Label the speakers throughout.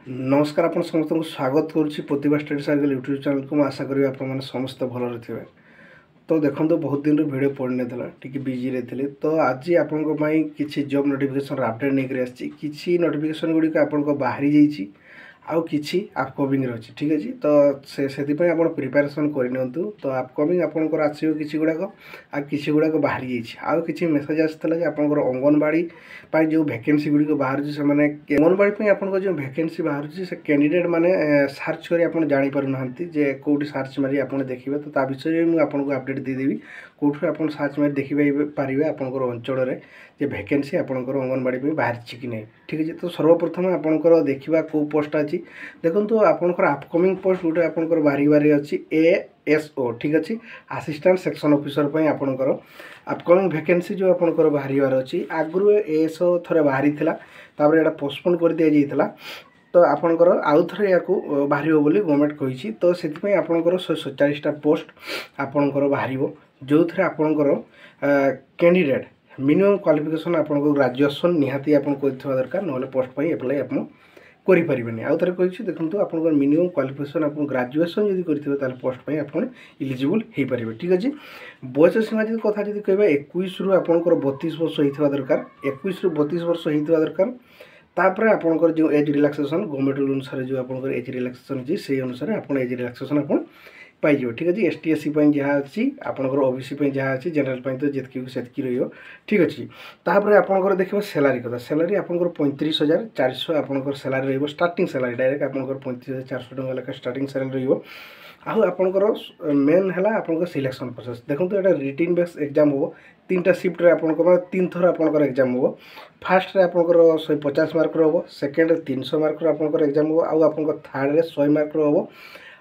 Speaker 1: नमस्कार आपण समस्त को स्वागत करुच्ची प्रतिभा स्टडी सर्कल यूट्यूब चैनल को आशा करी आप समस्त भल थे। तो देखो बहुत दिन वीडियो पड़ने टी बिजी रही तो आज आपण किसी जॉब नोटिफिकेशन अपडेट नहीं आसी किसी नोटिफिकेशन गुड़िक आप बाहरी जाइए आउ किसी अपकमिंग अच्छी ठीक अच्छे तो से आप प्रिपेरेसन करनी तो अपकमिंग आपंकर आसो किसी गुड़ाक आ किसी गुड़ाक बाहरी जाइए आउ कि मेसेज आसाला आपंकर अंगनवाड़ी जो वैकेंसी गुड़िक बाहर से अंगनवाड़ी आपंकर जो वैकेंसी बाहर से कैंडिडेट माने सर्च कर आप जापर ना जे कौटी सर्च मारी आप देखिए तो विषय में आपको अपडेट देदेवी कौटू आप सर्च मारी देखिपारे आपंकर अंचल जे वैकेंसी आपंकर अंगनवाड़ी बाहरी कि नहीं ठीक है। तो सर्वप्रथम आपंकर देखा कौ पोस्ट अच्छी देखो आपंकर अपकमिंग पोस्ट गोटे आपंकर बाहरी अच्छी ASO ठीक अच्छे असिस्टेंट सेक्शन ऑफिसर आपंकर अपकमिंग वैकेंसी जो आपंकर बाहर अच्छी आगु ASO थे बाहरी यहाँ पोस्टपोन कर दि जाता तो आपंकर आउ थे या बाहर बोली गवर्नमेंट कही तो से आपंकर 147टा पोस्ट आपंकर बाहर जो थे आपंकर कैंडिडेट मिनिमम क्वालिफिकेशन आपको ग्रेजुएशन निहाती आप दरकार ना पोस्ट पर एप्लाई आप करें आउ थे कही देखो आप मिनिमम क्वालिफिकेशन आप ग्रेजुएशन जब करेंगे पोस्ट पर आप इलिजिबल हो पारे ठीक अच्छे। बयस सीमा जी कथा जी कह 21 रु आपंकर 32 वर्ष होता दरकार 21 रु 32 वर्ष होता दरकार तापर आपंकर जो एज रिलैक्सेशन गवर्नमेंट रूल अनुसार जो आपंकर एज रिलैक्सेशन अच्छी से अनुसार आप एज रिलैक्सेशन आप पाइज ठीक अच्छे। ST SC जहाँ अच्छी आपंकर OBC जहाँ अच्छी जनरल तो जितकी सेतकी रही ठीक अच्छे। तापर आपंकर देखो सैलरी कथा सैलरी आपंकर 35,400 आपंकर सैलरी रही स्टार्टिंग सैलरी डायरेक्ट आपंकर 35,400 टका लेखा स्टार्टिंग सैलरी रही आउ आपंकर मेन है आपंकर सिलेक्शन प्रोसेस देखो यहाँ रिटिन बेस एग्जाम हो 3टा शिफ्ट आपंकर 3 थर आपंकर एग्जाम हो फास्ट रे आपंकर 150 मार्क हम सेकेंड 300 मार्क आपंकर एग्जाम हो आउ आपंकर थर्ड रे 100 मार्क हम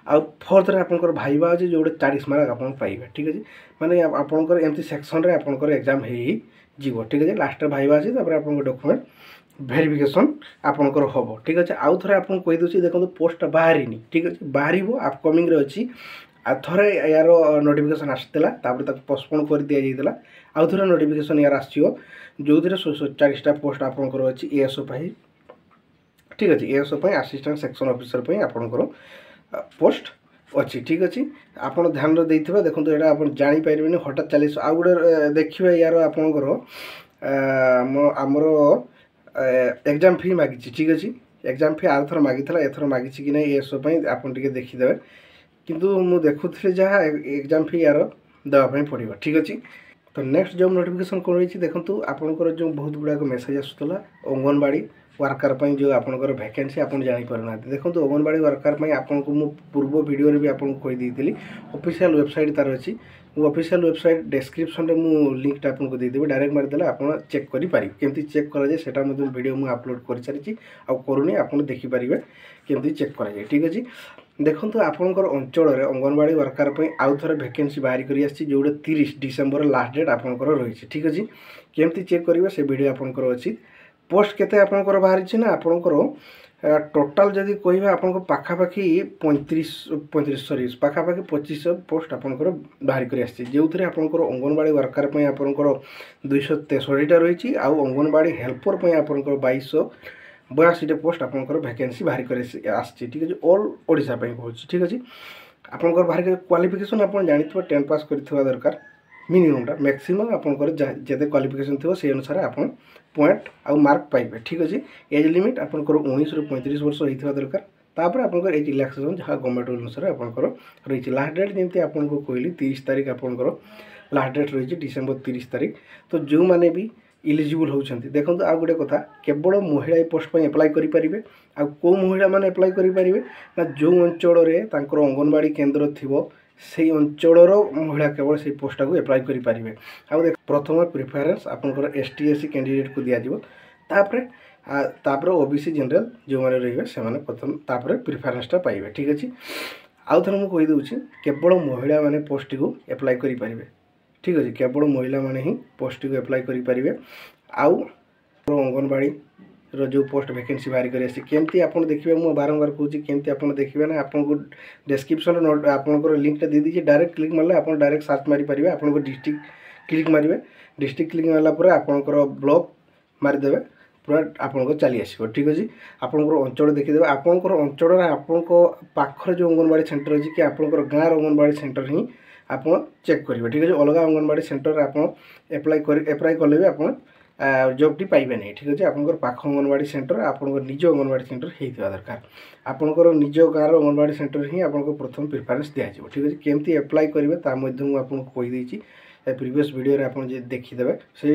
Speaker 1: आ फोर्थ रे आपंकर भाइबा अच्छे जो 40 मार्क आप पाइबे ठीक अच्छे माने आपंकर एमती सेक्शन रे आपंकर एग्जाम हो ठीक अच्छे लास्ट भाइबा अच्छे आपंकर डॉक्यूमेंट वेरिफिकेशन आपंकर हम ठीक अच्छे। आउ थे आपको कही दूसरी देखो पोस्ट बाहरी ठीक अच्छे बाहर अपकमिंग अच्छी आ थे यार नोटिफिकेशन आसाला पोस्टपोन कर दि जाता आउ थे नोटिफिकेशन यार आसो जो थे 147टा पोस्ट आपंकर अच्छी ASO ठीक अच्छे ASO असिस्टेंट सेक्शन ऑफिसर आपंकर पोस्ट अच्छी ठीक अच्छे। आप ध्यान देते देखो यहाँ आप जापारे हठात चली आउ गोटे देखिए यार आपंकर आमर एग्जाम फी मागी ठीक अच्छे एग्जाम फी आर थर मागी एथर मागी कि नहीं ASO आप देखीदे किंतु मु देखुली जहाँ एग्जाम फी यार देवाई पड़ो ठीक अच्छे। तो नेक्स्ट जॉब नोटिफिकेशन कौन रही देखो आपंकर जो बहुत गुड़ाक मेसेज आसूला अंगनवाड़ी वर्कर जो आपंकर वैकेंसी आप जापर ना देखो अंगनवाड़ी वर्कर आपको मु पूर्व वीडियो भी आपको कहीदी ऑफिशियल वेबसाइट तार अच्छी ऑफिशियल वेबसाइट डिस्क्रिप्शन में मु लिंक आपको देदेवी डायरेक्ट मारिदेले आप चेक करेंगे केमती चेक कराए से वीडियो मुझे अपलोड कर सारी आनी आप देखिपारे केमती चेक कराए ठीक अच्छे। देखो आपंकर अंचल अंगनवाड़ी वर्कर आउ थे वैकेंसी बाहरी कर जो 30 डिसेम्बर लास्ट डेट आपंकर रही ठीक अच्छे केमती चेक करेंगे से वीडियो आपंकर अच्छी पोस्ट केते आपंकर बाहरी ना आपंकर टोटाल जदि कह आप पाखापाखि 35 सरी पाखापाखि 2500 पोस्ट आपंकर बाहर कर जो थे आपंकर अंगनवाड़ी वर्कर आपंकर 263टा रही आउ अंगनवाड़ी हेल्पर आपंकर 2282 पोस्ट आपंकर वैकेंसी बाहर कर ठीक अच्छे ऑल ओडिशा कहूँ ठीक अच्छे। आपंकर बाहर क्वालिफिकेशन आप जानते 10 पास कर दरकार मिनिममटा मैक्सिमम आपंकर जिते क्वालिफिकेशन थी से अनुसार आप पॉइंट आउ मार्क पाइबे ठीक अच्छे। एज लिमिट आपंकर 19 रु 35 वर्ष होता दरकार तापर आपंकर एज रिलैक्सेशन जहाँ गवर्नमेंट रूल अनुसार आपंकर रही लास्ट डेट जमी आपको कहली 30 तारीख आपंकर लास्ट डेट रही डिसेम्बर 30 तारीख। तो जो मैंने भी इलिजिबल होती देखो आ गोटे कथा केवल महिला पोस्ट पर एप्लाई करेंगे आ कौ महिला मैंने एप्लाई करेंगे ना जो अंचल अंगनवाड़ी केन्द्र थी से अंचलर महिला केवल से पोस्ट को एप्लाई करेंगे आउ प्रथम प्रिफरेन्स आपंकर ST SC कैंडिडेट को दिज्व तापर OBC जनरल जो मैंने रे से प्रथम तापर प्रिफरेन्सटा पाइबे ठीक अच्छे। आउ थे मुझे कहीदे केवल महिला मैंने पोस्ट को एप्लाई करेंगे ठीक अच्छे केवल महिला मैंने ही पोस्ट को एप्लाई करेंगे आउ अंगनवाड़ी जो पोस्ट वैकेंसी बाहर कर केमती आप देखिए मुझे बारंबार कहूँ केमती आप देखिए ना आपको डिस्क्रिप्शन आपंकर लिंकटा दे दीजिए डायरेक्ट क्लिक मारे आप डायरेक्ट सर्च मारिपारे आपको डिस्ट्रिक्ट क्लिक मारे डिस्ट्रिक्ट क्लिक मारापर आपंकर ब्लॉक मारिदेवे पूरा आपको चली आसो ठीक अच्छे आपंकर अंचल देखीदे आपंकर अंचल आपण पाखर जो अंगनवाड़ी सेंटर अच्छी कि आपंकर गाँव अंगनवाड़ी सेंटर ही आप चेक करेंगे ठीक अच्छे अलग अंगनवाड़ी सेंटर आप एप्लाय कले भी आप जॉब टी पाइबे नहीं ठीक अच्छे आपंकर पाख अंगनवाड़ी सेंटर आपंकर निज अंगनवाड़ी सेंटर होता दरकार आपंकर निज गाँव अंगनवाड़ी सेंटर ही आपको प्रथम प्रिफरेन्स दिज्व ठीक अच्छे केमती एप्लाय करेंगे आपको कहीदेची प्रीवियस वीडियो आप देखीदे से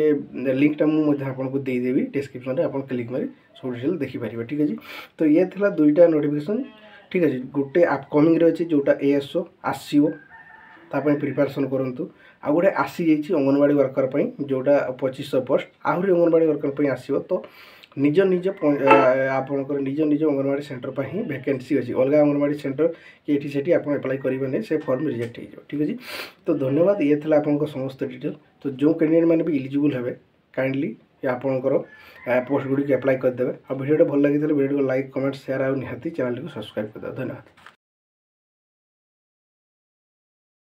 Speaker 1: लिंकटा मुझे आपको देदेवी डिस्क्रिप्शन में आप क्लिक मारी सब डिटेल देखिपारे ठीक अच्छे तो ये था दुईटा नोटिफिकेशन ठीक अच्छे गोटे अपकमिंग अच्छे जोटा ASO आसो तापाई प्रिपेरेसन करूँ आ गए आसी जाइए अंगनवाड़ी वर्कर जोटा 2500 पोस्ट आहरी अंगनवाड़ी वर्कर आसो तो निज निज आपंकर निज निज अंगनवाड़ी सेंटर पर ही वैकेंसी अच्छी अलग अंगनवाड़ी सेंटर कि ये आप एप्लाय करेंगे से फॉर्म रिजेक्ट हो ठीक अच्छे तो धन्यवाद ये था आप समस्त डिटेल तो जो कैंडिडेट मैंने भी इलिजिबल हे काइंडली आपंकर पोस्ट गुड़ी एप्लाय करदे और वीडियो भल लगी वीडियो को लाइक कमेंट शेयर और निहाती चैनल को सब्सक्राइब करदे धन्यवाद।